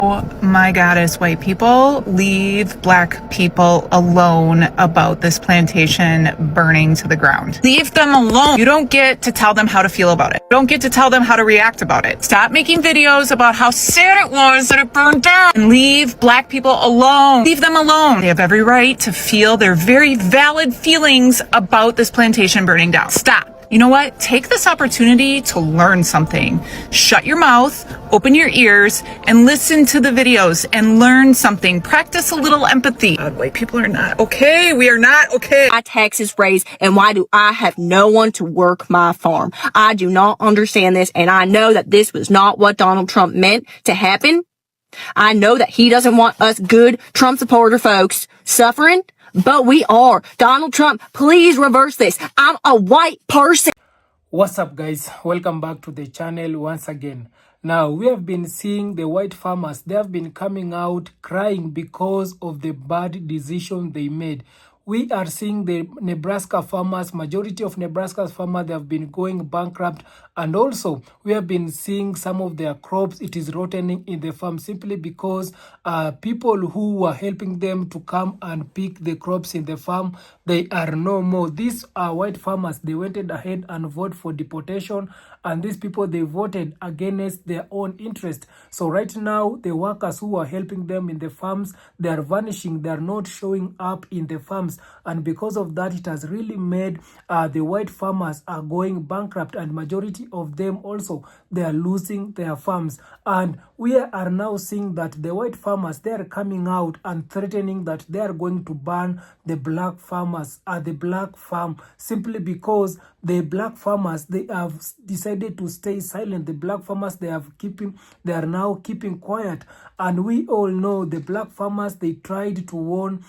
Oh my goddess, white people, leave black people alone about this plantation burning to the ground. Leave them alone. You don't get to tell them how to feel about it. You don't get to tell them how to react about it. Stop making videos about how sad it was that it burned down and leave black people alone. Leave them alone. They have every right to feel their very valid feelings about this plantation burning down. Stop. You know what? Take this opportunity to learn something. Shut your mouth, open your ears, and listen to the videos and learn something. Practice a little empathy. God, white people are not okay. We are not okay. My taxes raised, and why do I have no one to work my farm? I do not understand this, and I know that this was not what Donald Trump meant to happen. I know that he doesn't want us good Trump supporter folks suffering, but we are. Donald Trump, please reverse this. I'm a white person. What's up, guys? Welcome back to the channel once again. Now, we have been seeing the white farmers. They have been coming out crying because of the bad decision they made. We are seeing the Nebraska farmers, majority of Nebraska's farmers, they have been going bankrupt. And also, we have been seeing some of their crops, it is rotting in the farm simply because people who were helping them to come and pick the crops in the farm, they are no more. These are white farmers. They went ahead and voted for deportation. And these people, they voted against their own interest. So right now, the workers who are helping them in the farms, they are vanishing. They are not showing up in the farms. And because of that, it has really made the white farmers are going bankrupt. And majority of them also, they are losing their farms. And we are now seeing that the white farmers, they are coming out and threatening that they are going to ban the black farmers at the black farm simply because the black farmers, they have decided to stay silent. The black farmers, they are now keeping quiet. And we all know the black farmers, they tried to warn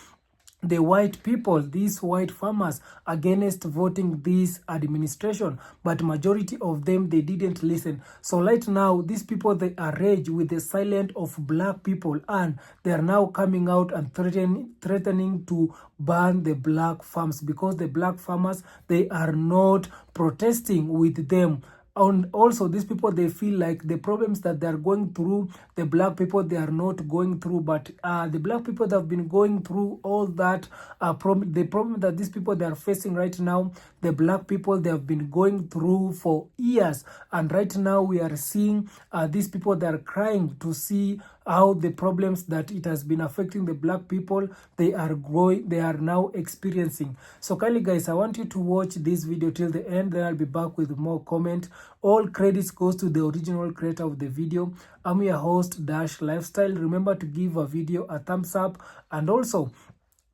the white people, these white farmers, against voting this administration, but majority of them, they didn't listen. So right now, these people, they are rage with the silence of black people, and they are now coming out and threatening to ban the black farms because the black farmers, they are not protesting with them. And also, these people, they feel like the problems that they are going through, the black people, they are not going through. But the black people that have been going through all that, the problem that these people, they are facing right now, the black people, they have been going through for years. And right now, we are seeing these people, they are crying to see how the problems that it has been affecting the black people, they are growing, they are now experiencing. So kindly, guys, I want you to watch this video till the end, then I'll be back with more comment. All credits goes to the original creator of the video. I'm your host, Dash Lifestyle. Remember to give a video a thumbs up, and also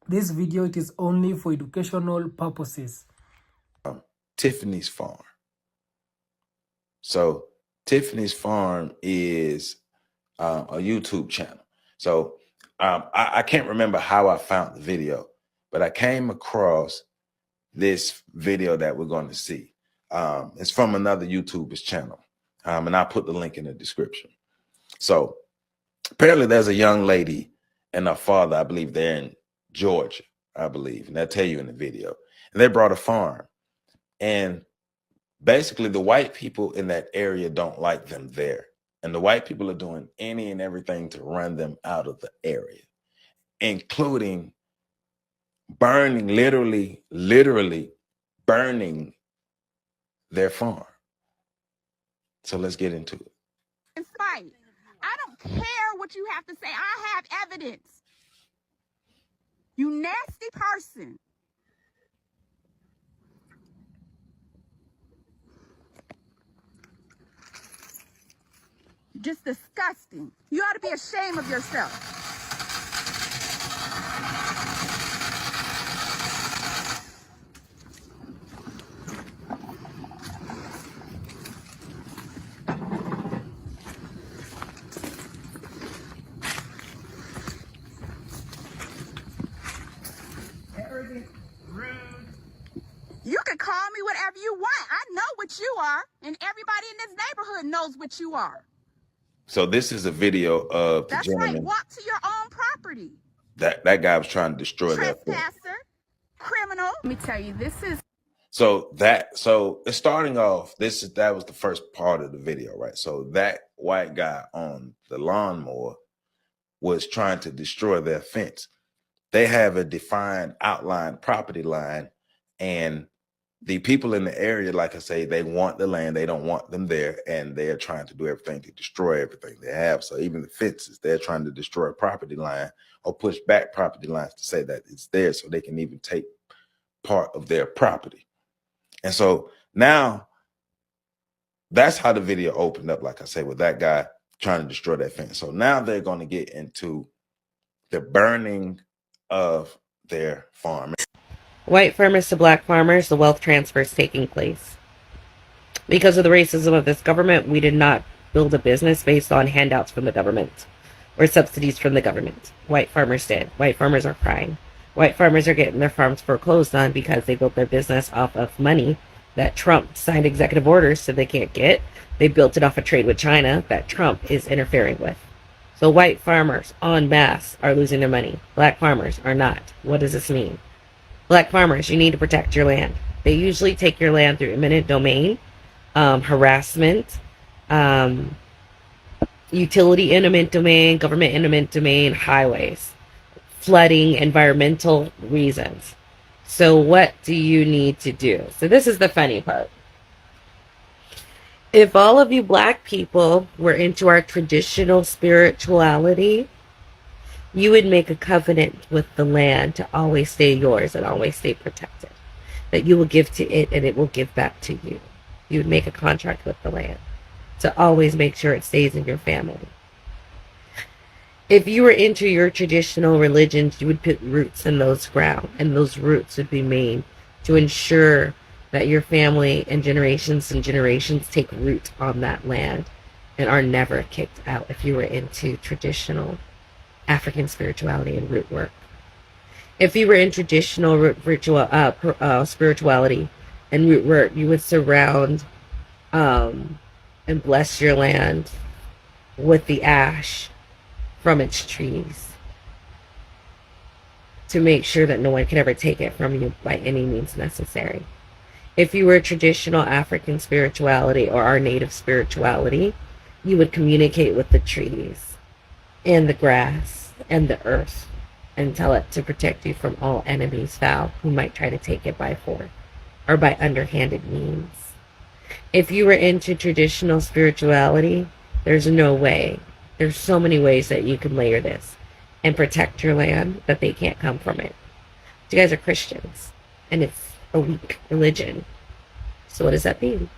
this video, it is only for educational purposes. Tiffany's farm. So Tiffany's farm is a YouTube channel. So I can't remember how I found the video, but I came across this video that we're going to see. It's from another YouTuber's channel, and I'll put the link in the description. So apparently there's a young lady and her father, I believe they're in Georgia, I believe, and they'll tell you in the video. And they brought a farm, and basically the white people in that area don't like them there. And the white people are doing any and everything to run them out of the area, including burning, literally burning their farm. So let's get into it. Incite. I don't care what you have to say. I have evidence. You nasty person. Just disgusting. You ought to be ashamed of yourself. Arrogant, rude. You can call me whatever you want. I know what you are, and everybody in this neighborhood knows what you are. So this is a video of the That's gentleman. right. Walk to your own property. That guy was trying to destroy that farm. Trespasser, criminal. Let me tell you, this is. So it's starting off. That was the first part of the video, right? So that white guy on the lawnmower, was trying to destroy their fence. They have a defined outline property line, and the people in the area, like I say, they want the land. They don't want them there, and they're trying to do everything to destroy everything they have. So even the fences, they're trying to destroy a property line or push back property lines to say that it's there so they can even take part of their property. And so now that's how the video opened up, like I say, with that guy trying to destroy that fence. So now they're going to get into the burning of their farm. White farmers to black farmers, the wealth transfer is taking place. Because of the racism of this government, we did not build a business based on handouts from the government or subsidies from the government. White farmers did. White farmers are crying. White farmers are getting their farms foreclosed on because they built their business off of money that Trump signed executive orders so they can't get. They built it off a trade with China that Trump is interfering with. So white farmers en masse are losing their money. Black farmers are not. What does this mean? Black farmers, you need to protect your land. They usually take your land through eminent domain, harassment, utility eminent domain, government eminent domain, highways, flooding, environmental reasons. So what do you need to do? So this is the funny part. If all of you black people were into our traditional spirituality, you would make a covenant with the land to always stay yours and always stay protected. That you will give to it and it will give back to you. You would make a contract with the land to always make sure it stays in your family. If you were into your traditional religions, you would put roots in those ground, and those roots would be made to ensure that your family and generations take root on that land and are never kicked out if you were into traditional African spirituality and root work. If you were in traditional spirituality and root work, you would surround and bless your land with the ash from its trees to make sure that no one can ever take it from you by any means necessary. If you were traditional African spirituality or our native spirituality, you would communicate with the trees and the grass and the earth and tell it to protect you from all enemies foul who might try to take it by force or by underhanded means. If you were into traditional spirituality, there's no way. There's so many ways that you can layer this and protect your land that they can't come from it. You guys are Christians, and it's a weak religion. So what does that mean?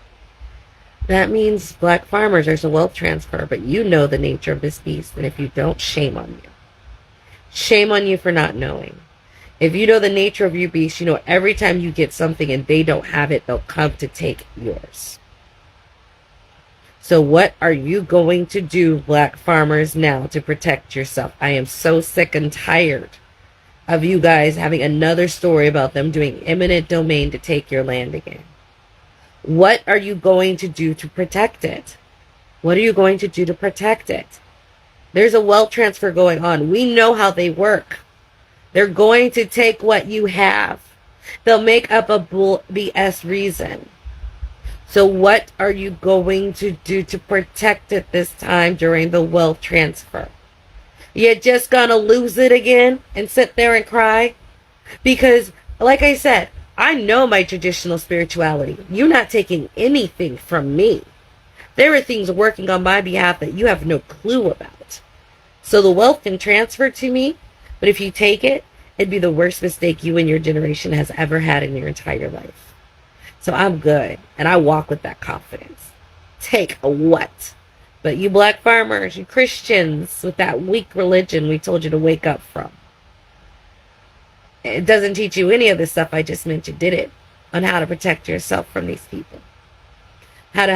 That means black farmers, there's a wealth transfer, but you know the nature of this beast, and if you don't, shame on you. Shame on you for not knowing. If you know the nature of your beast, you know every time you get something and they don't have it, they'll come to take yours. So what are you going to do, black farmers, now to protect yourself? I am so sick and tired of you guys having another story about them doing eminent domain to take your land again. What are you going to do to protect it? What are you going to do to protect it? There's a wealth transfer going on. We know how they work. They're going to take what you have. They'll make up a BS reason. So what are you going to do to protect it this time during the wealth transfer? You're just gonna lose it again and sit there and cry? Because, like I said, I know my traditional spirituality. You're not taking anything from me. There are things working on my behalf that you have no clue about. So the wealth can transfer to me, but if you take it, it'd be the worst mistake you and your generation has ever had in your entire life. So I'm good, and I walk with that confidence. Take a what? But you black farmers, you Christians with that weak religion we told you to wake up from. It doesn't teach you any of the stuff I just mentioned, did it? On how to protect yourself from these people. How to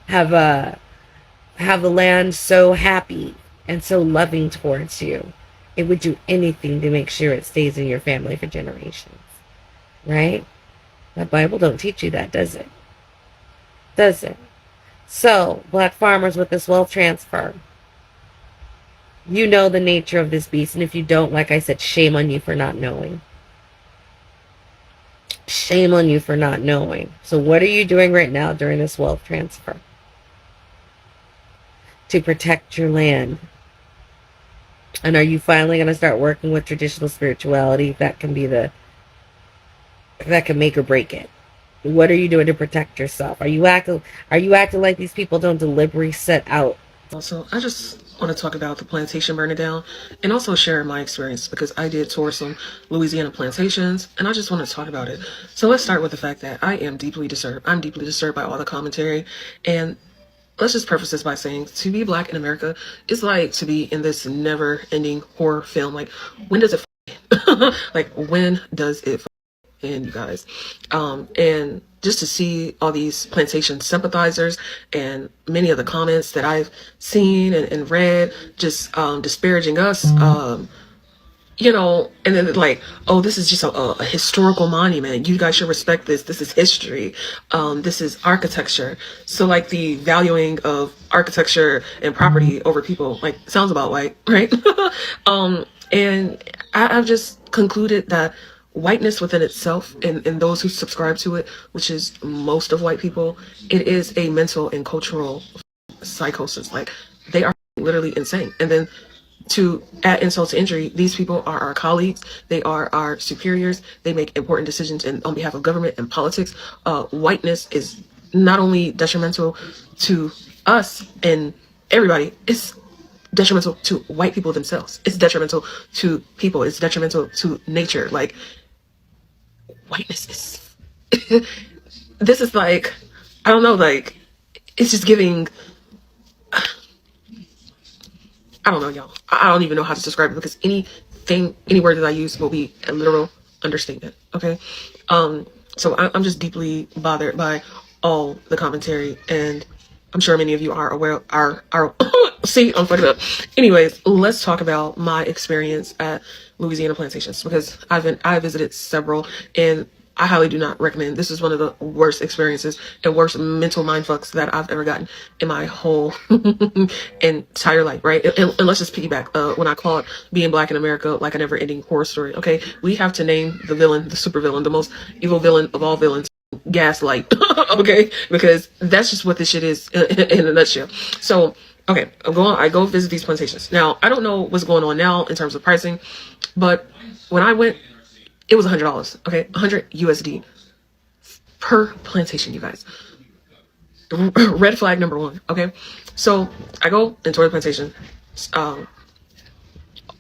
have the land so happy and so loving towards you. It would do anything to make sure it stays in your family for generations. Right? The Bible don't teach you that, does it? Does it? So, black farmers with this wealth transfer, you know the nature of this beast, and if you don't, like I said, shame on you for not knowing. Shame on you for not knowing. So what are you doing right now during this wealth transfer? To protect your land. And are you finally going to start working with traditional spirituality? That can make or break it. What are you doing to protect yourself? Are you acting like these people don't deliberately set out? Also, I just want to talk about the plantation burning down and also share my experience because I did tour some Louisiana plantations and I just want to talk about it. So let's start with the fact that I am deeply disturbed. I'm deeply disturbed by all the commentary, and let's just preface this by saying to be Black in America is like to be in this never-ending horror film. Like, when does it like, when does it end, you guys? And just to see all these plantation sympathizers and many of the comments that I've seen and read just disparaging us, you know, and then like, oh, this is just a historical monument. You guys should respect this. This is history. This is architecture. So like the valuing of architecture and property over people, like, sounds about white, right? And I've just concluded that whiteness within itself and those who subscribe to it, which is most of white people, it is a mental and cultural psychosis. Like, they are literally insane. And then to add insult to injury, these people are our colleagues. They are our superiors. They make important decisions on behalf of government and politics. Whiteness is not only detrimental to us and everybody, it's detrimental to white people themselves. It's detrimental to people. It's detrimental to nature. Like, whiteness is this is like, I don't know, like, it's just giving, I don't know, y'all. I don't even know how to describe it because any word that I use will be a literal understatement. Okay. So I'm just deeply bothered by all the commentary, and I'm sure many of you are aware, are see, I'm fucking up. Anyways, let's talk about my experience at Louisiana plantations because I visited several, and I highly do not recommend. This is one of the worst experiences and worst mental mind fucks that I've ever gotten in my whole entire life, right? And let's just piggyback when I call it being Black in America like a never-ending horror story, okay? We have to name the villain, the super villain, the most evil villain of all villains, Gaslight, okay? Because that's just what this shit is in a nutshell. So, okay, I go visit these plantations. Now, I don't know what's going on now in terms of pricing, but when I went, it was $100, okay? 100 USD per plantation, you guys. Red flag number one, okay? So I go and tour the plantation. I'm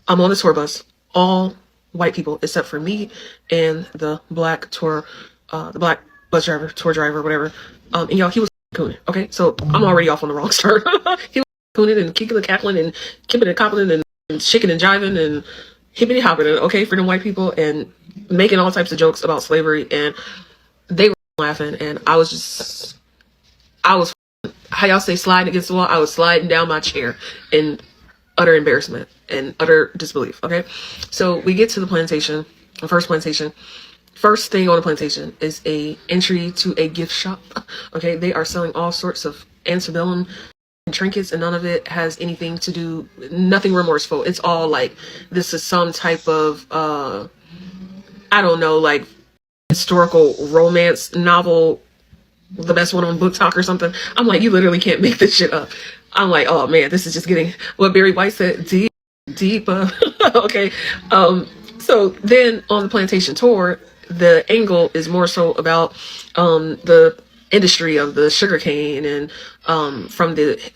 on the tour bus, all white people except for me and the black tour, the black bus driver, tour driver, whatever. And y'all, he was cooning, okay? So I'm already off on the wrong start. He was cooning and kicking and cackling and kipping and coppling and shaking and jiving and hippity hopping, okay, for them white people, and making all types of jokes about slavery, and they were laughing, and I was how y'all say sliding against the wall. I was sliding down my chair in utter embarrassment and utter disbelief. Okay, so we get to the plantation, the first plantation. First thing on the plantation is a entry to a gift shop. Okay, they are selling all sorts of antebellum trinkets, and none of it has anything to do, nothing remorseful. It's all like, this is some type of I don't know, like historical romance novel, the best one on Book Talk or something. I'm like, you literally can't make this shit up. I'm like, oh man, this is just getting, what Barry White said, deep okay. So then on the plantation tour, the angle is more so about the industry of the sugarcane and from the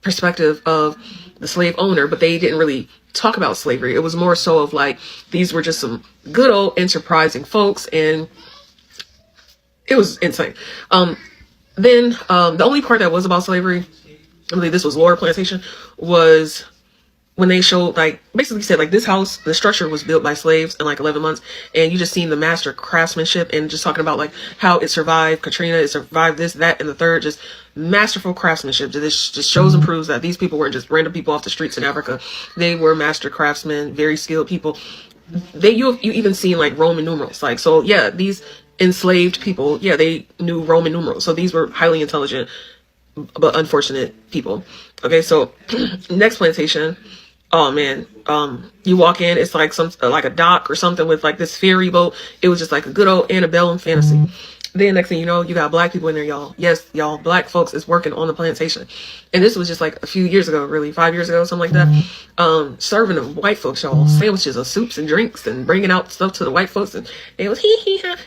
perspective of the slave owner, but they didn't really talk about slavery. It was more so of like, these were just some good old enterprising folks, and it was insane. Then the only part that was about slavery, I believe this was Laura Plantation, was when they showed, like, basically said, like, this house, the structure was built by slaves in like 11 months, and you just seen the master craftsmanship, and just talking about like how it survived Katrina, it survived this, that, and the third, just masterful craftsmanship. This just shows and proves that these people weren't just random people off the streets in Africa. They were master craftsmen, very skilled people. You even seen like Roman numerals, like, so yeah, these enslaved people, yeah, they knew Roman numerals, so these were highly intelligent but unfortunate people. Okay, so next plantation. Oh man, you walk in, it's like like a dock or something with like this ferry boat. It was just like a good old antebellum fantasy. Then next thing you know, you got black people in there, y'all. Yes, y'all, black folks is working on the plantation. And this was just like a few years ago, really, 5 years ago, something like that. Serving the white folks, y'all, sandwiches of soups and drinks and bringing out stuff to the white folks. And they was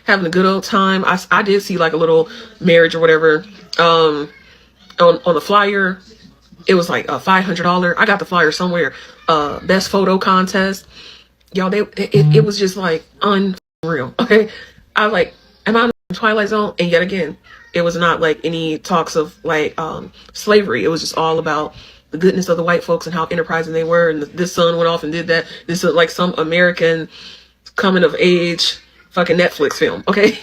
having a good old time. I did see like a little marriage or whatever. On the flyer, it was like a $500. I got the flyer somewhere. Best photo contest. Y'all, it was just like unreal. Okay. I was like, am I in the Twilight Zone? And yet again, it was not like any talks of like slavery. It was just all about the goodness of the white folks and how enterprising they were. And this son went off and did that. This is like some American coming of age fucking Netflix film. Okay.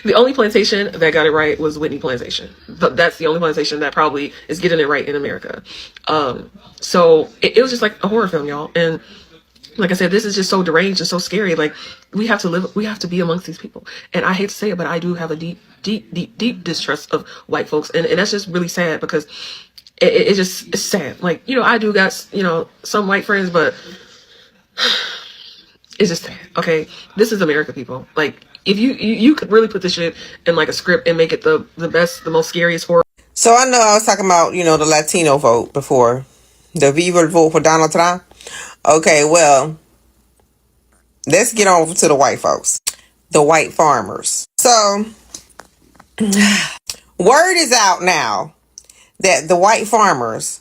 The only plantation that got it right was Whitney Plantation. That's the only plantation that probably is getting it right in America. So it was just like a horror film, y'all. And like I said, this is just so deranged and so scary. Like we have to be amongst these people. And I hate to say it, but I do have a deep distrust of white folks. And that's just really sad because it's sad. Like, I do got, some white friends, but it's just sad. Okay. This is America, people. Like if you could really put this shit in like a script and make it the best, the most scariest horror. So I know I was talking about, the Latino vote before. The Viva vote for Donald Trump. Okay, well, let's get on to the white folks. The white farmers. So, word is out now that the white farmers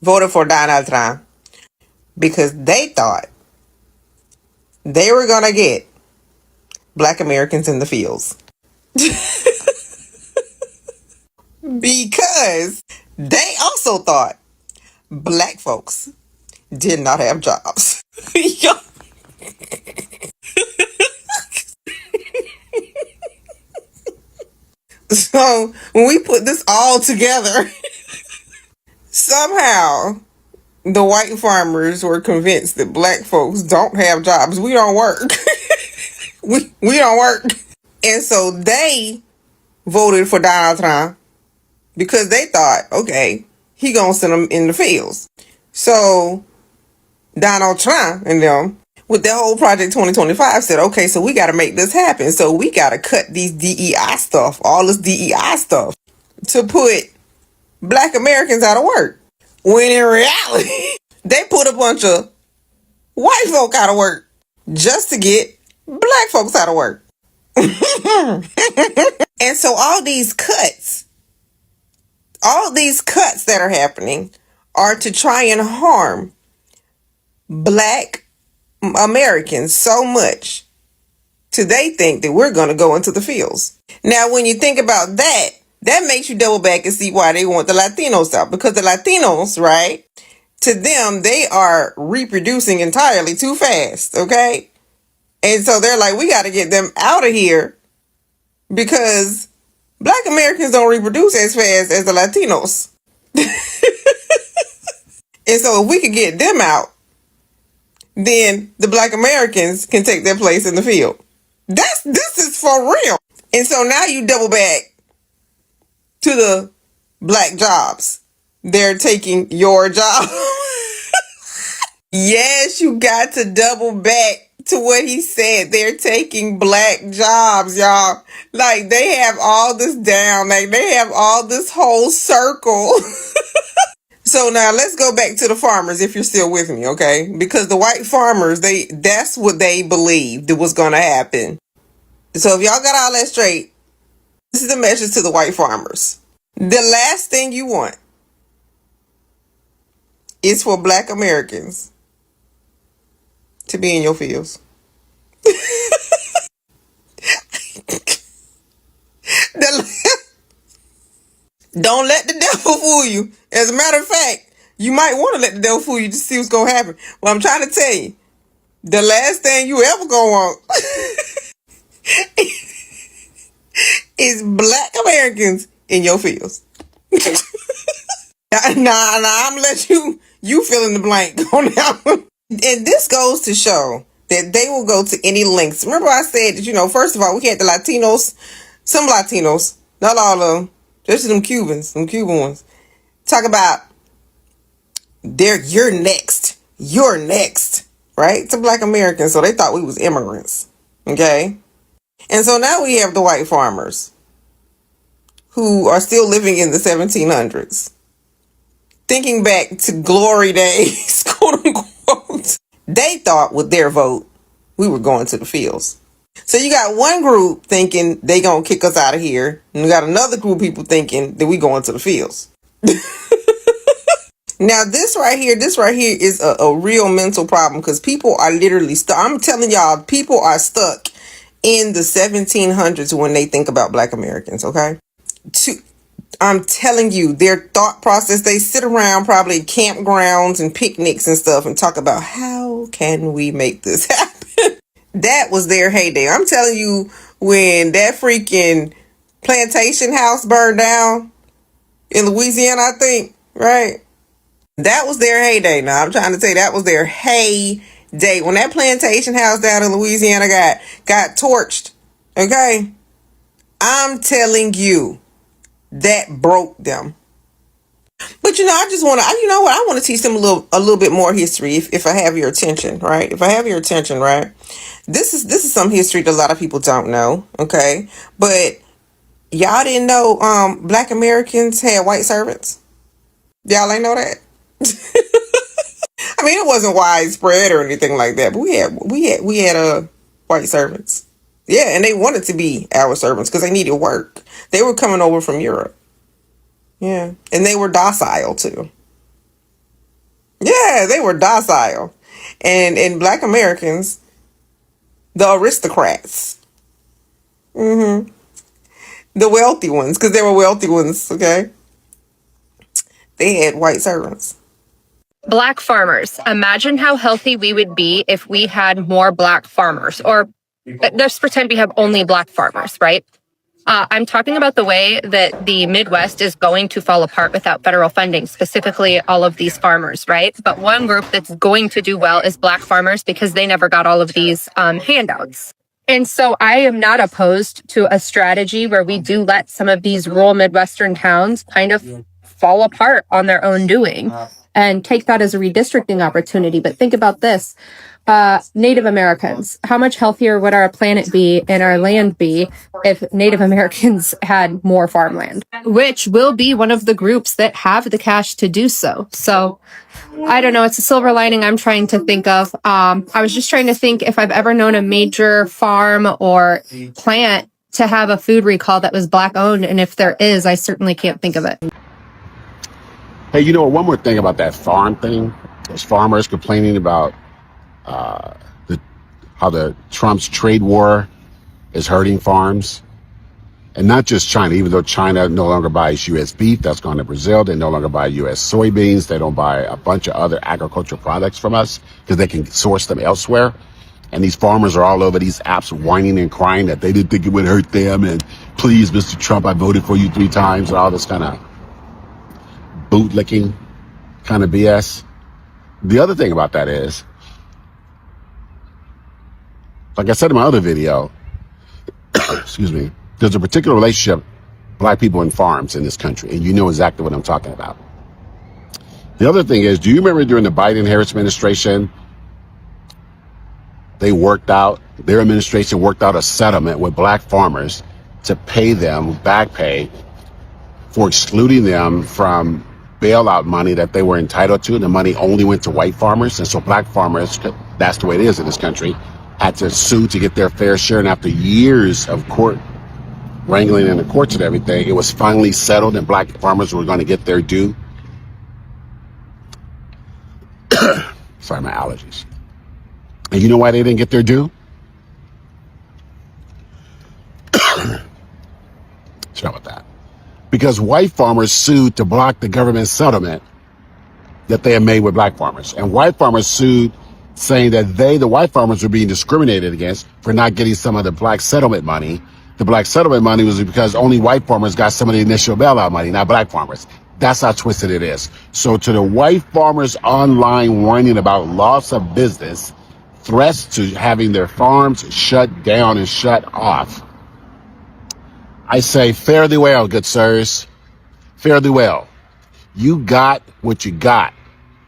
voted for Donald Trump because they thought they were going to get black Americans in the fields. Because they also thought black folks did not have jobs. So when we put this all together, somehow the white farmers were convinced that black folks don't have jobs. We don't work. we don't work. And so they voted for Donald Trump because they thought, okay, he gonna send them in the fields. So Donald Trump and them, with their whole Project 2025, said, okay, so we got to make this happen. So we got to cut these DEI stuff, all this DEI stuff, to put black Americans out of work. When in reality, they put a bunch of white folk out of work just to get black folks out of work. And so all these cuts that are happening are to try and harm black Americans so much till they think that we're going to go into the fields. Now, when you think about that, that makes you double back and see why they want the Latinos out. Because the Latinos, right, to them, they are reproducing entirely too fast, okay? And so they're like, we got to get them out of here because black Americans don't reproduce as fast as the Latinos. And so if we could get them out, then the black Americans can take their place in the field. This is for real. And so now you double back to the black jobs. They're taking your job. Yes, you got to double back to what he said. They're taking black jobs, y'all. Like they have all this down. Like they have all this whole circle. So now let's go back to the farmers if you're still with me, okay? Because the white farmers, that's what they believed was going to happen. So if y'all got all that straight, this is the message to the white farmers. The last thing you want is for black Americans to be in your fields. Don't let the devil fool you. As a matter of fact, you might want to let the devil fool you to see what's going to happen. Well, I'm trying to tell you, the last thing you ever going to want is black Americans in your fields. Nah, I'm going to let you fill in the blank on that one. And this goes to show that they will go to any lengths. Remember I said that, first of all, we had the Latinos, some Latinos, not all of them, just them Cuban ones, talk about you're next, right? To black Americans. So they thought we was immigrants. Okay. And so now we have the white farmers who are still living in the 1700s, thinking back to glory days, quote unquote. They thought with their vote, we were going to the fields. So you got one group thinking they gonna kick us out of here, and you got another group of people thinking that we going to the fields. Now this right here is a real mental problem, because people are literally stuck. I'm telling y'all, people are stuck in the 1700s when they think about Black Americans, okay? I'm telling you, their thought process, they sit around probably campgrounds and picnics and stuff and talk about how can we make this happen? That was their heyday. I'm telling you, when that freaking plantation house burned down in Louisiana, I think, right? That was their heyday. Now, I'm trying to tell you, that was their heyday. When that plantation house down in Louisiana got torched, okay? I'm telling you, that broke them. But I just want to, I want to teach them a little bit more history if I have your attention, right? If I have your attention, right? This is some history that a lot of people don't know, okay? But y'all didn't know Black Americans had white servants? Y'all ain't know that? I mean, it wasn't widespread or anything like that, but we had white servants. Yeah, and they wanted to be our servants because they needed work. They were coming over from Europe. Yeah, and they were docile too. Yeah, they were docile. And Black Americans, the aristocrats, the wealthy ones, because there were wealthy ones, okay? They had white servants. Black farmers. Imagine how healthy we would be if we had more black farmers, or let's pretend we have only black farmers, right? I'm talking about the way that the Midwest is going to fall apart without federal funding, specifically all of these farmers, right? But one group that's going to do well is black farmers because they never got all of these handouts. And so I am not opposed to a strategy where we do let some of these rural Midwestern towns kind of fall apart on their own doing and take that as a redistricting opportunity. But think about this. Native Americans, how much healthier would our planet be and our land be if Native Americans had more farmland, which will be one of the groups that have the cash to do so. So I don't know. It's a silver lining I'm trying to think of. I was just trying to think if I've ever known a major farm or plant to have a food recall that was Black owned. And if there is, I certainly can't think of it. Hey, one more thing about that farm thing. Those farmers complaining about how the Trump's trade war is hurting farms. And not just China, even though China no longer buys U.S. beef, that's gone to Brazil. They no longer buy U.S. soybeans. They don't buy a bunch of other agricultural products from us because they can source them elsewhere. And these farmers are all over these apps whining and crying that they didn't think it would hurt them. And please, Mr. Trump, I voted for you 3 times, and all this kind of bootlicking kind of BS. The other thing about that is, like I said in my other video, excuse me, there's a particular relationship Black people and farms in this country, and you know exactly what I'm talking about. The other thing is, do you remember during the Biden-Harris administration, their administration worked out a settlement with Black farmers to pay them back pay for excluding them from bailout money that they were entitled to. The money only went to white farmers, and so Black farmers, that's the way it is in this country, had to sue to get their fair share. And after years of court wrangling in the courts and everything, it was finally settled and Black farmers were going to get their due. Sorry, my allergies. And you know why they didn't get their due? Sorry about that. Because white farmers sued to block the government settlement that they had made with Black farmers. And white farmers sued saying that the white farmers were being discriminated against for not getting some of the Black settlement money. The Black settlement money was because only white farmers got some of the initial bailout money, not Black farmers. That's how twisted it is. So to the white farmers online whining about loss of business, threats to having their farms shut down and shut off, I say, fare thee well, good sirs. Fare thee well. You got what you got.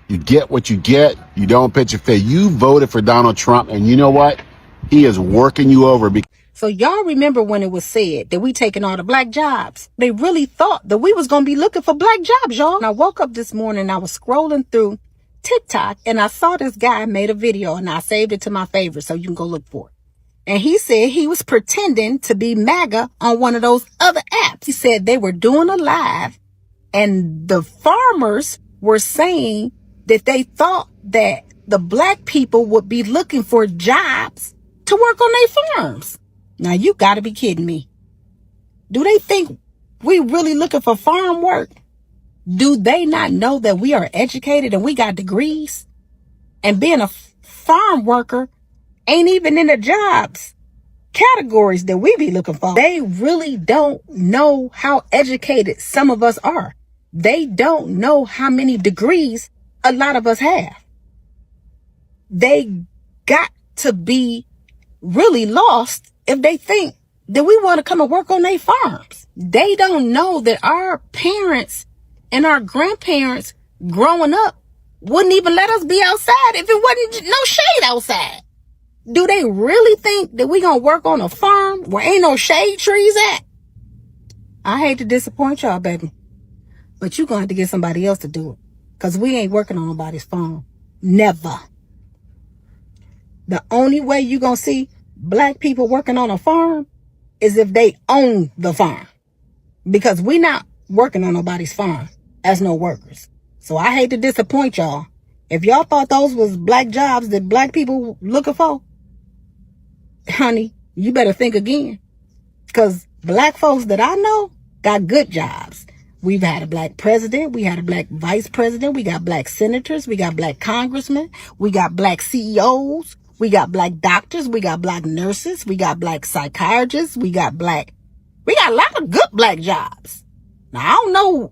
You get what you get. You don't pitch a fit. You voted for Donald Trump, and you know what? He is working you over. So y'all remember when it was said that we taking all the black jobs? They really thought that we was going to be looking for black jobs, y'all. And I woke up this morning, I was scrolling through TikTok and I saw this guy made a video and I saved it to my favorite so you can go look for it. And he said he was pretending to be MAGA on one of those other apps. He said they were doing a live and the farmers were saying that they thought that the black people would be looking for jobs to work on their farms. Now, you got to be kidding me. Do they think we really looking for farm work? Do they not know that we are educated and we got degrees? And being a farm worker ain't even in the jobs categories that we be looking for. They really don't know how educated some of us are. They don't know how many degrees a lot of us have. They got to be really lost if they think that we want to come and work on their farms. They don't know that our parents and our grandparents growing up wouldn't even let us be outside if it wasn't no shade outside. Do they really think that we gonna work on a farm where ain't no shade trees at? I hate to disappoint y'all, baby, but you gonna have to get somebody else to do it, because we ain't working on nobody's farm. Never. The only way you gonna see black people working on a farm is if they own the farm, because we not working on nobody's farm as no workers. So I hate to disappoint y'all. If y'all thought those was black jobs that black people looking for, honey, you better think again, because black folks that I know got good jobs. We've had a black president. We had a black vice president. We got black senators. We got black congressmen. We got black CEOs. We got black doctors. We got black nurses. We got black psychiatrists. We got a lot of good black jobs. Now, I don't know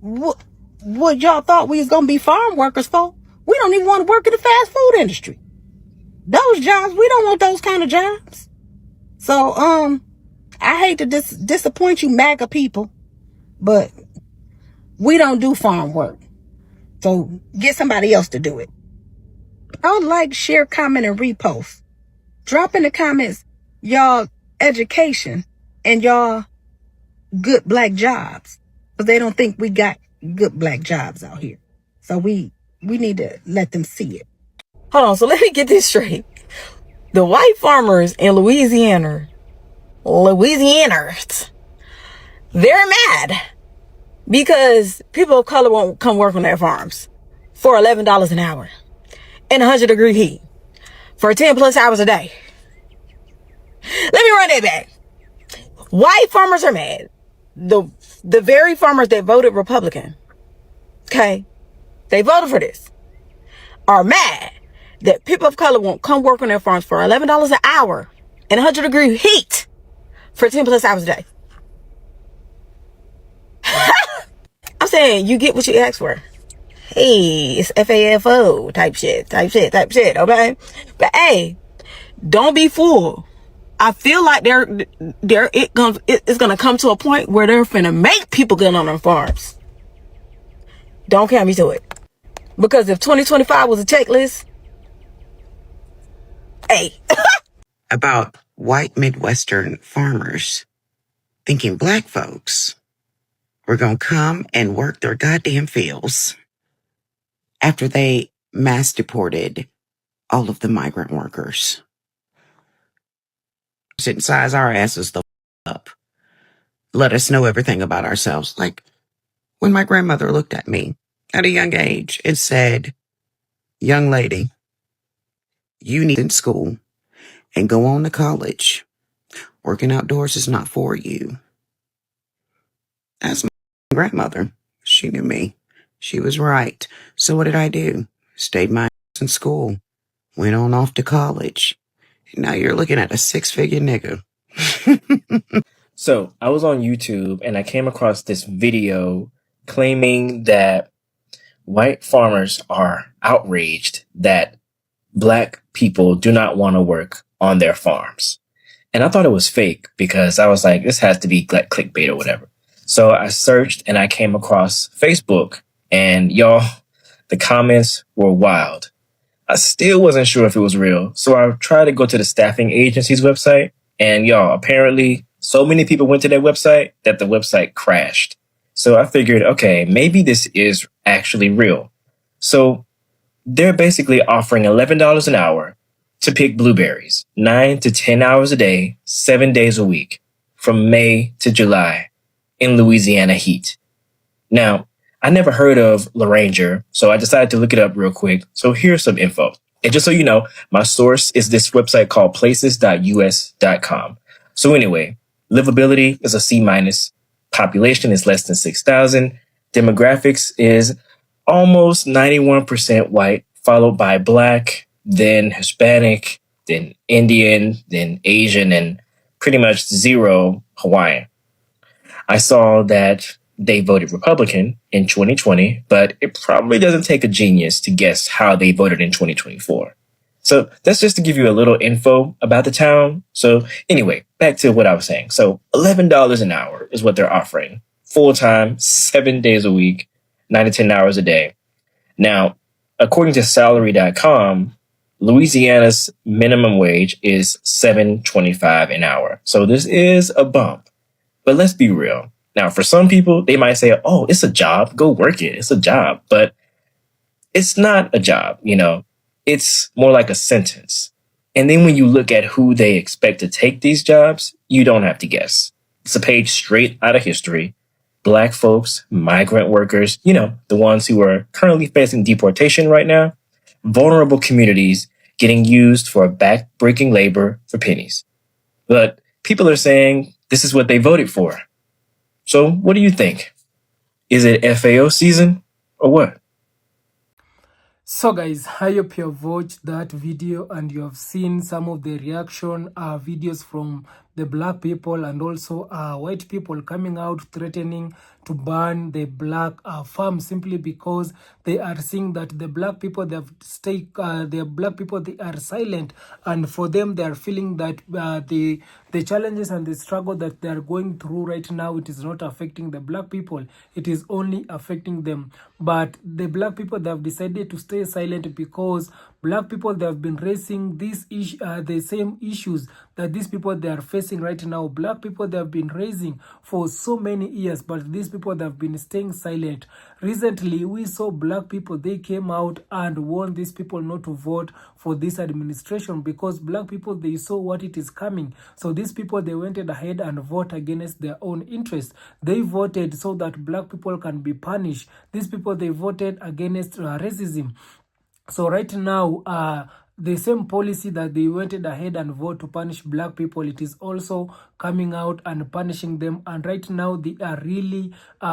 what y'all thought we was going to be farm workers for. We don't even want to work in the fast food industry. Those jobs, we don't want those kind of jobs. So, I hate to disappoint you MAGA people, but we don't do farm work. So get somebody else to do it. I would like, share, comment, and repost. Drop in the comments y'all education and y'all good black jobs, because they don't think we got good black jobs out here. So we need to let them see it. Hold on, so let me get this straight. The white farmers in Louisiana, they're mad because people of color won't come work on their farms for $11 an hour in 100-degree heat for 10 plus hours a day. Let me run that back. White farmers are mad. The very farmers that voted Republican, okay, they voted for this, are mad that people of color won't come work on their farms for $11 an hour in 100-degree heat for 10 plus hours a day. I'm saying you get what you ask for. Hey, it's FAFO type shit, okay? But hey, don't be fooled. I feel like it's gonna come to a point where they're finna make people get on their farms. Don't count me to it. Because if 2025 was a checklist, hey. About white Midwestern farmers thinking black folks were going to come and work their goddamn fields after they mass deported all of the migrant workers. Sit and size our asses the up. Let us know everything about ourselves. Like when my grandmother looked at me at a young age and said, "Young lady, you need in school and go on to college. Working outdoors is not for you." That's my grandmother. She knew me. She was right. So what did I do? Stayed my ass in school. Went on off to college. And now you're looking at a 6-figure nigga. So I was on YouTube and I came across this video claiming that white farmers are outraged that black people do not want to work on their farms. And I thought it was fake because I was like, this has to be like clickbait or whatever. So I searched and I came across Facebook, and y'all, the comments were wild. I still wasn't sure if it was real. So I tried to go to the staffing agency's website And y'all, apparently so many people went to that website that the website crashed. So I figured, okay, maybe this is actually real. So they're basically offering $11 an hour to pick blueberries, 9 to 10 hours a day, 7 days a week, from May to July in Louisiana heat. Now, I never heard of Laranger, so I decided to look it up real quick. So here's some info. And just so you know, my source is this website called places.us.com. So anyway, livability is a C minus. Population is less than 6,000. Demographics is almost 91% white, followed by Black, then Hispanic, then Indian, then Asian, and pretty much zero Hawaiian. I saw that they voted Republican in 2020, but it probably doesn't take a genius to guess how they voted in 2024. So that's just to give you a little info about the town. So anyway, back to what I was saying. So $11 an hour is what they're offering. Full-time, 7 days a week, 9 to 10 hours a day. Now, according to salary.com, Louisiana's minimum wage is $7.25 an hour. So this is a bump. But let's be real. Now, for some people, they might say, oh, it's a job. Go work it. It's a job. But it's not a job, you know. It's more like a sentence. And then when you look at who they expect to take these jobs, you don't have to guess. It's a page straight out of history. Black folks, migrant workers, you know, the ones who are currently facing deportation right now. Vulnerable communities getting used for back-breaking labor for pennies. But people are saying this is what they voted for. So what do you think? Is it FAO season or what? So guys, I hope you have watched that video and you have seen some of the reaction videos from the black people and also white people coming out threatening to ban the black farm simply because they are seeing that the black people they are silent, and for them they are feeling that the challenges and the struggle that they are going through right now, it is not affecting the black people, it is only affecting them. But the black people, they have decided to stay silent because black people, they have been raising these the same issues that these people they are facing right now. Black people, they have been raising for so many years, but these people they have been staying silent. Recently, we saw black people, they came out and warned these people not to vote for this administration because black people, they saw what it is coming. So these people, they went ahead and vote against their own interests. They voted so that black people can be punished. These people, they voted against racism. So right now, the same policy that they went ahead and vote to punish black people, it is also coming out and punishing them. And right now they are really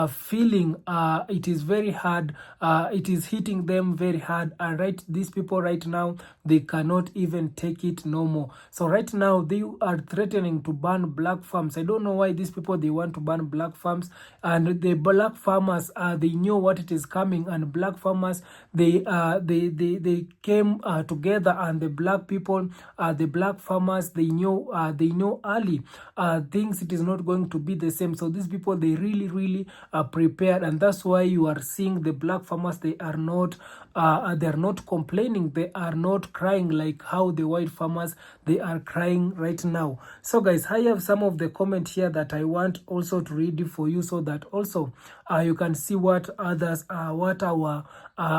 feeling it is very hard. It is hitting them very hard. And these people right now, they cannot even take it no more. So right now they are threatening to ban black farms. I don't know why these people, they want to ban black farms. And the black farmers, they knew what it is coming. And black farmers, they came together, and the black people, the black farmers, they knew early things, it is not going to be the same. So these people, they really prepared, and that's why you are seeing the black farmers, they are not complaining, they are not crying like how the white farmers, they are crying right now. So guys, I have some of the comment here that I want also to read for you, so that also you can see what others what our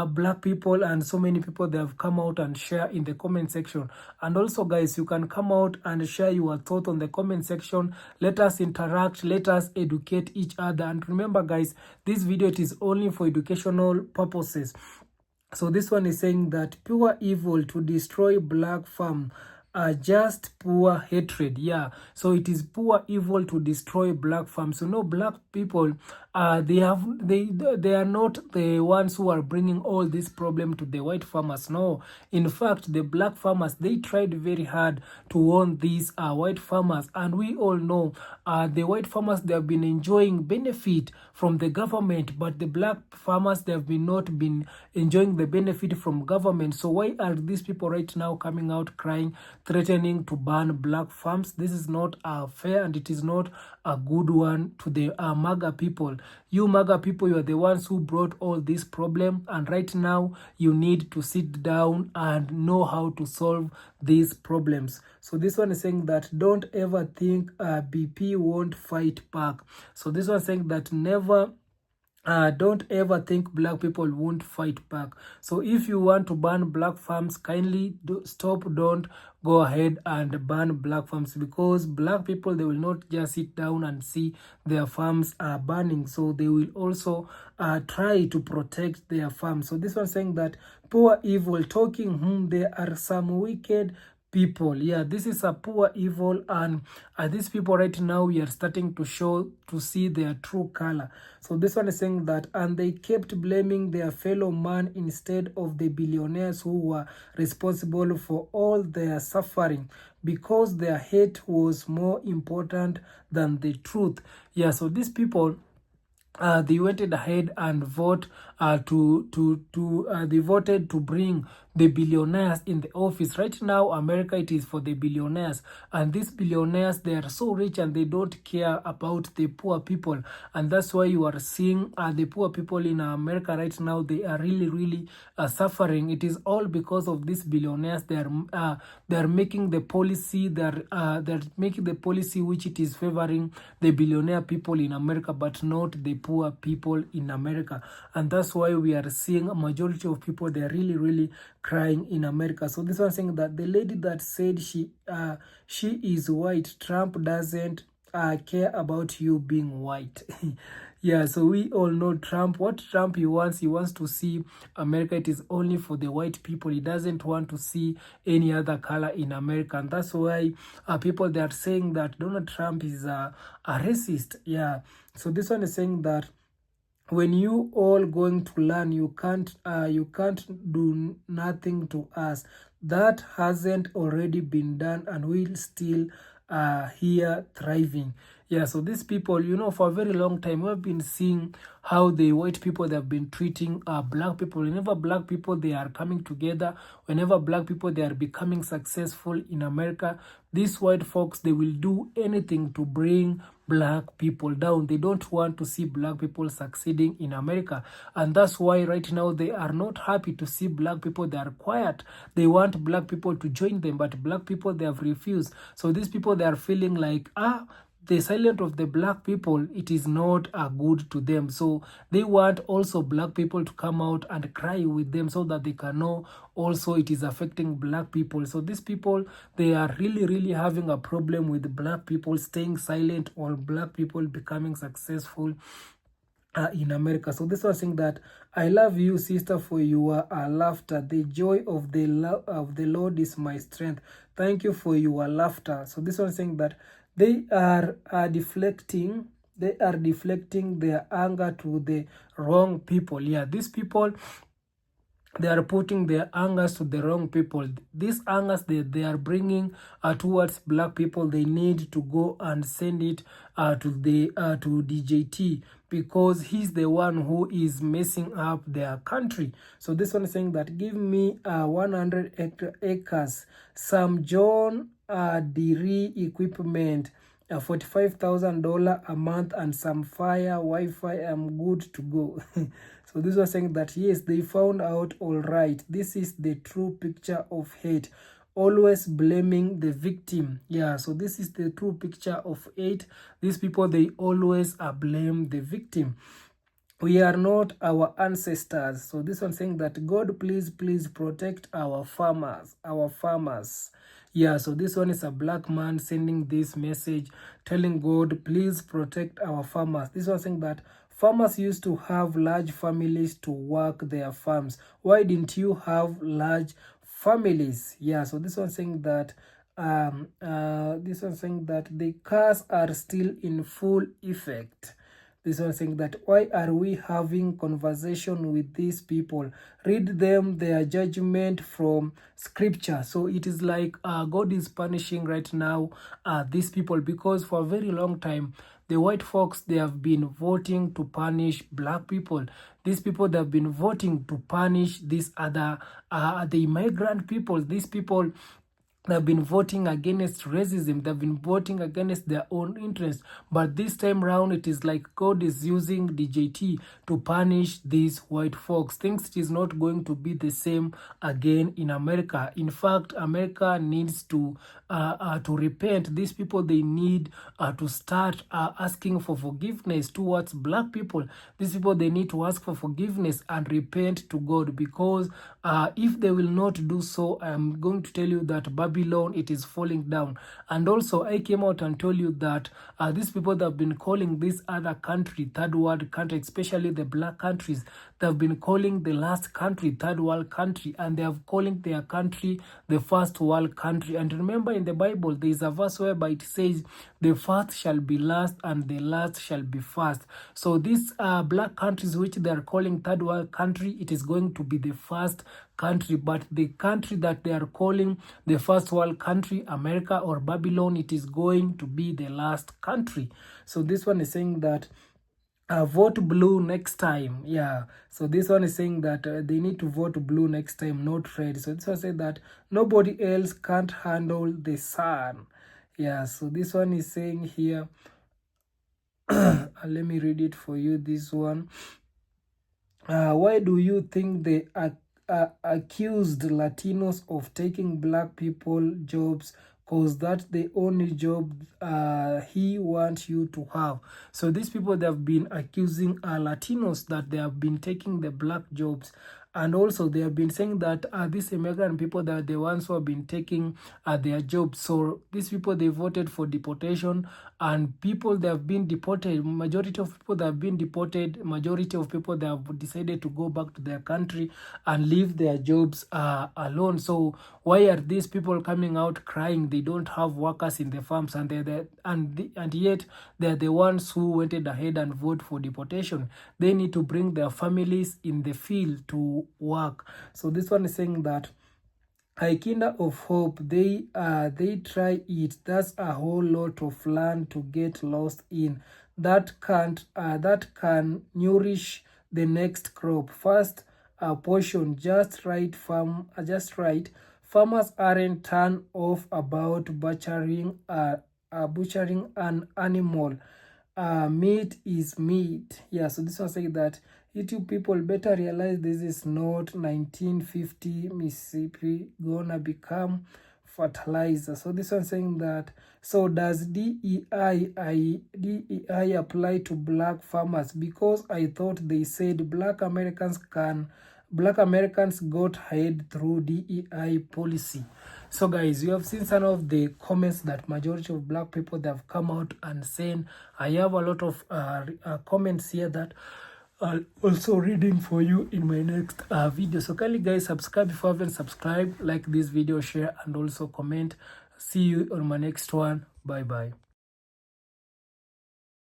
black people and so many people, they have come out and share in the comment section. And also guys, you can come out and share your thought on the comment section. Let us interact, let us educate each other. And remember guys, this video, it is only for educational purposes. So this one is saying that pure evil to destroy black farm, just poor hatred. Yeah, so it is poor evil to destroy black farms. So no, black people, they are not the ones who are bringing all this problem to the white farmers. No, in fact, the black farmers, they tried very hard to warn these white farmers, and we all know the white farmers, they have been enjoying benefit from the government, but the black farmers, they have not been enjoying the benefit from government. So why are these people right now coming out crying, threatening to ban black farms? This is not fair, and it is not a good one to the MAGA people. You MAGA people, you are the ones who brought all this problem, and right now you need to sit down and know how to solve these problems. So this one is saying that don't ever think BP won't fight back. So this one is saying that never don't ever think black people won't fight back. So if you want to ban black farms, kindly don't go ahead and ban black farms, because black people, they will not just sit down and see their farms are burning. So they will also try to protect their farms. So this one saying that poor evil talking, there are some wicked people. Yeah, this is a poor evil, and these people right now, we are starting to see their true color. So this one is saying that, and they kept blaming their fellow man instead of the billionaires who were responsible for all their suffering, because their hate was more important than the truth. Yeah, so these people, they went ahead and they voted to bring the billionaires in the office. Right now, America, it is for the billionaires, and these billionaires, they are so rich and they don't care about the poor people, and that's why you are seeing the poor people in America right now, they are really suffering. It is all because of these billionaires. They are making the policy, they're making the policy which it is favoring the billionaire people in America, but not the poor people in America. And that's why we are seeing a majority of people, they are really crying in America. So this one saying that the lady that said she is white, Trump doesn't care about you being white. Yeah, so we all know Trump. What Trump he wants to see America, it is only for the white people. He doesn't want to see any other color in America, and that's why people, they are saying that Donald Trump is a racist. Yeah, so this one is saying that when you all going to learn, you can't do nothing to us that hasn't already been done, and we'll still here thriving. Yeah, so these people, for a very long time, we've been seeing how the white people, they have been treating black people. Whenever black people, they are coming together, whenever black people, they are becoming successful in America, these white folks, they will do anything to bring black people down. They don't want to see black people succeeding in America, and that's why right now they are not happy to see black people. They are quiet. They want black people to join them, but black people, they have refused. So these people, they are feeling like the silence of the black people, it is not good to them. So they want also black people to come out and cry with them, so that they can know also it is affecting black people. So these people, they are really having a problem with black people staying silent, or black people becoming successful in America. So this was saying that, I love you, sister, for your laughter. The joy of the Lord is my strength. Thank you for your laughter. So this one saying that they are deflecting their anger to the wrong people. Yeah, these people, they are putting their angers to the wrong people. These angers they are bringing towards black people, they need to go and send it to DJT, because he's the one who is messing up their country. So this one is saying that, give me 100 acres, some John Deere equipment, $45,000 a month, and some fire Wi-Fi. I'm good to go. So this was saying that, yes, they found out all right. This is the true picture of hate, always blaming the victim. Yeah, so this is the true picture of hate. These people, they always blame the victim. We are not our ancestors. So this one saying that, God, please protect our farmers. Yeah, so this one is a black man sending this message, telling God, please protect our farmers. This one saying that, farmers used to have large families to work their farms. Why didn't you have large families? Yeah, so this one saying that, the cars are still in full effect. This one saying that, why are we having conversation with these people? Read them their judgment from scripture. So it is like God is punishing right now these people, because for a very long time, the white folks, they have been voting to punish black people. These people, they have been voting to punish these other the immigrant people. These people, They've been voting against racism. They've been voting against their own interests. But this time round, it is like God is using DJT to punish these white folks. Things is not going to be the same again in America. In fact, America needs to repent. These people, they need to start asking for forgiveness towards black people. These people, they need to ask for forgiveness and repent to God, because if they will not do so, I'm going to tell you that Babylon, it is falling down. And also, I came out and told you that these people that have been calling this other country third world country, especially the black countries, they have been calling the last country third world country, and they have calling their country the first world country. And remember, in the Bible, there is a verse whereby it says, the first shall be last and the last shall be first. So these black countries which they are calling third world country, it is going to be the first country. But the country that they are calling the first world country, America or Babylon, it is going to be the last country. So this one is saying that vote blue next time. Yeah, so this one is saying that they need to vote blue next time, not red. So this one said that nobody else can't handle the sun. Yeah, so this one is saying here, let me read it for you, this one. Why do you think they accused Latinos of taking black people jobs? Because that's the only job he wants you to have. So these people, they have been accusing Latinos that they have been taking the black jobs. And also they have been saying that these immigrant people, that are the ones who have been taking their jobs. So these people, they voted for deportation, and people, they have been deported. Majority of people that have been deported, majority of people that have decided to go back to their country and leave their jobs alone. So why are these people coming out crying? They don't have workers in the farms, and and yet they're the ones who went ahead and voted for deportation. They need to bring their families in the field to work. So this one is saying that a kinder of hope, they try it. That's a whole lot of land to get lost in. That can nourish the next crop. First portion, just right. Farmers aren't turned off about butchering an animal. Meat is meat. Yeah, so this one saying that YouTube people better realize this is not 1950 Mississippi gonna become fertilizer. So this one saying that, so does DEI apply to black farmers? Because I thought they said black Americans got ahead through DEI policy. So guys, you have seen some of the comments that majority of black people that have come out and saying. I have a lot of comments here that I'll also reading for you in my next video. So kindly guys, subscribe if you haven't subscribed, like this video, share, and also comment. See you on my next one. Bye bye.